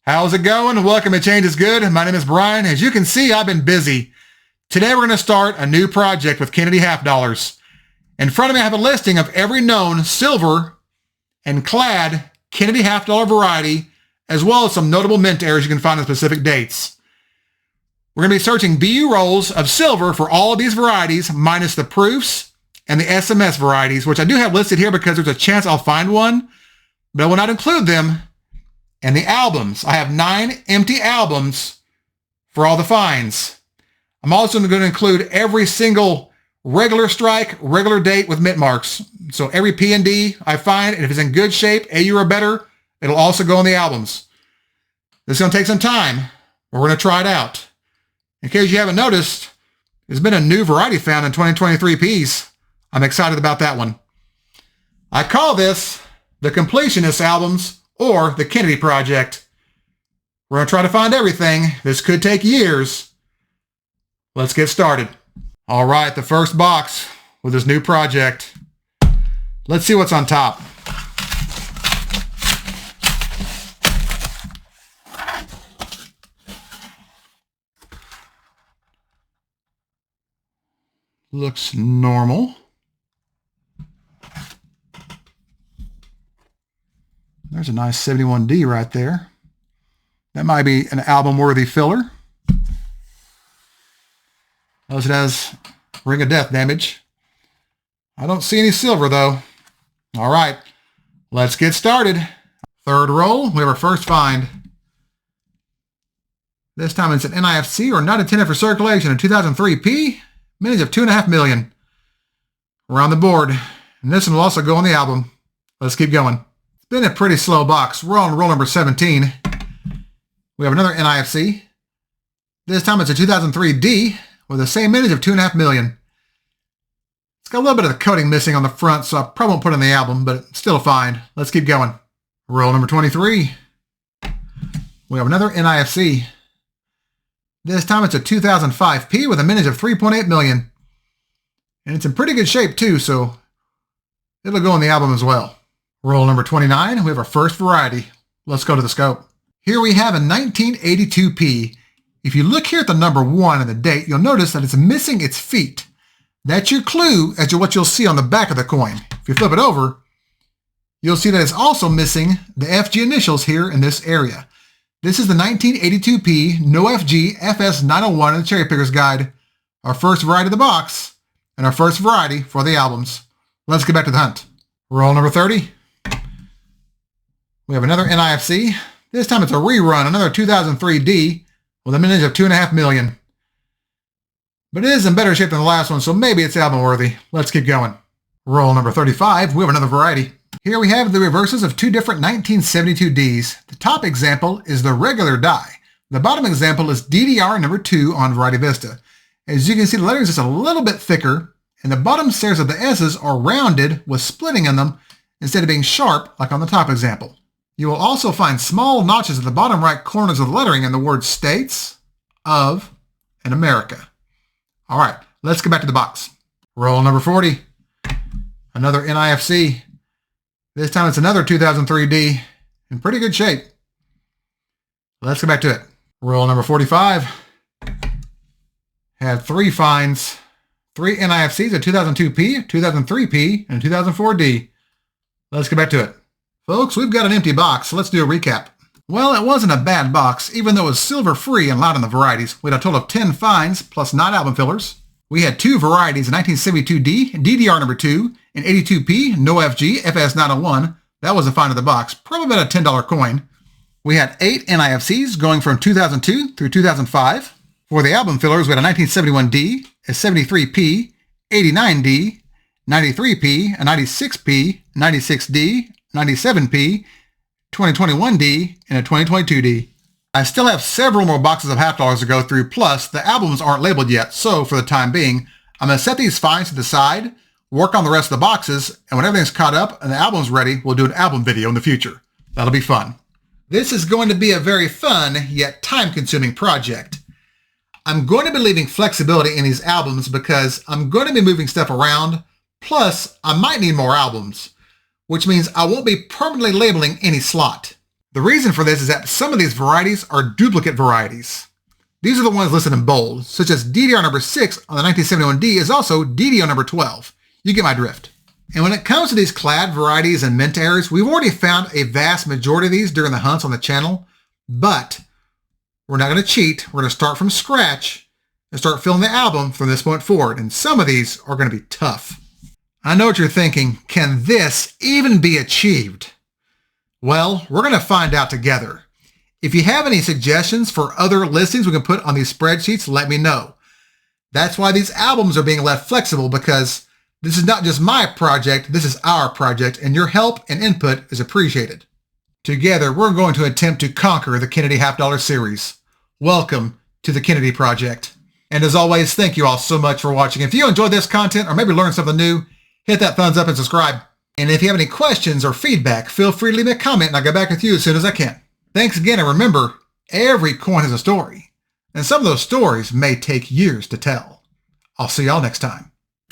How's it going? Welcome to Change is Good. My name is Brian. As you can see, I've been busy. Today we're going to start a new project with Kennedy half dollars. In front of me I have a listing of every known silver and clad Kennedy half dollar variety, as well as some notable mint errors you can find on specific dates. We're going to be searching BU rolls of silver for all of these varieties, minus the proofs and the SMS varieties, which I do have listed here because there's a chance I'll find one, but I will not include them. And the albums, I have 9 empty albums for all the finds. I'm also going to include every single regular strike, regular date with mint marks. So every P and D I find, and if it's in good shape, AU or better, it'll also go on the albums. This is going to take some time, but we're going to try it out. In case you haven't noticed, there's been a new variety found in 2023 Ps. I'm excited about that one. I call this the Completionist Albums, or the Kennedy Project. We're going to try to find everything. This could take years. Let's get started. All right, the first box with this new project. Let's see what's on top. Looks normal. There's a nice 71D right there. That might be an album-worthy filler. Notice it has Ring of Death damage. I don't see any silver, though. All right, let's get started. Third roll, we have our first find. This time it's an NIFC, or not intended for circulation, a 2003 P, mintage of 2.5 million. Around the board. And this one will also go on the album. Let's keep going. Been a pretty slow box. We're on roll number 17. We have another NIFC. This time it's a 2003 D with the same mintage of 2.5 million. It's got a little bit of the coating missing on the front, so I probably won't put it in the album, but it's still fine. Let's keep going. Roll number 23. We have another NIFC. This time it's a 2005 P with a mintage of 3.8 million. And it's in pretty good shape too, so it'll go on the album as well. Roll number 29, we have our first variety. Let's go to the scope. Here we have a 1982 P. If you look here at the number 1 and the date, you'll notice that it's missing its feet. That's your clue as to what you'll see on the back of the coin. If you flip it over, you'll see that it's also missing the FG initials here in this area. This is the 1982 P, no FG, FS 901 in the Cherry Picker's Guide. Our first variety of the box, and our first variety for the albums. Let's get back to the hunt. Roll number 30. We have another NIFC. This time it's a rerun, another 2003 D with a mintage of 2.5 million. But it is in better shape than the last one, so maybe it's album worthy. Let's keep going. Roll number 35, we have another variety. Here we have the reverses of 2 different 1972 Ds. The top example is the regular die. The bottom example is DDR number 2 on Variety Vista. As you can see, the lettering is just a little bit thicker, and the bottom stairs of the S's are rounded with splitting in them instead of being sharp like on the top example. You will also find small notches at the bottom right corners of the lettering in the words States, of, and America. All right, let's get back to the box. Roll number 40. Another NIFC. This time it's another 2003 D in pretty good shape. Let's get back to it. Roll number 45. Had 3 finds. 3 NIFCs, a 2002 P, a 2003 P, and a 2004 D. Let's get back to it. Folks, we've got an empty box, so let's do a recap. Well, it wasn't a bad box, even though it was silver-free and light on the varieties. We had a total of 10 finds, plus 9 album fillers. We had 2 varieties, a 1972 D, DDR number 2, an 82 P, no FG, FS 901. That was a find of the box, probably about a $10 coin. We had 8 NIFCs going from 2002 through 2005. For the album fillers, we had a 1971 D, a 73 P, 89 D, 93 P, a 96 P, 96 D, 97P, 2021D, and a 2022D. I still have several more boxes of half dollars to go through, plus the albums aren't labeled yet, so for the time being, I'm going to set these finds to the side, work on the rest of the boxes, and when everything's caught up and the album's ready, we'll do an album video in the future. That'll be fun. This is going to be a very fun, yet time-consuming project. I'm going to be leaving flexibility in these albums because I'm going to be moving stuff around, plus I might need more albums, which means I won't be permanently labeling any slot. The reason for this is that some of these varieties are duplicate varieties. These are the ones listed in bold, such as DDR number 6 on the 1971D is also DDR number 12. You get my drift. And when it comes to these clad varieties and mint errors, we've already found a vast majority of these during the hunts on the channel, but we're not going to cheat. We're going to start from scratch and start filling the album from this point forward. And some of these are going to be tough. I know what you're thinking. Can this even be achieved? Well, we're going to find out together. If you have any suggestions for other listings we can put on these spreadsheets, let me know. That's why these albums are being left flexible, because this is not just my project, this is our project, and your help and input is appreciated. Together, we're going to attempt to conquer the Kennedy $50 series. Welcome to the Kennedy Project. And as always, thank you all so much for watching. If you enjoyed this content or maybe learned something new, hit that thumbs up and subscribe. And if you have any questions or feedback, feel free to leave me a comment and I'll get back with you as soon as I can. Thanks again, and remember, every coin has a story. And some of those stories may take years to tell. I'll see y'all next time.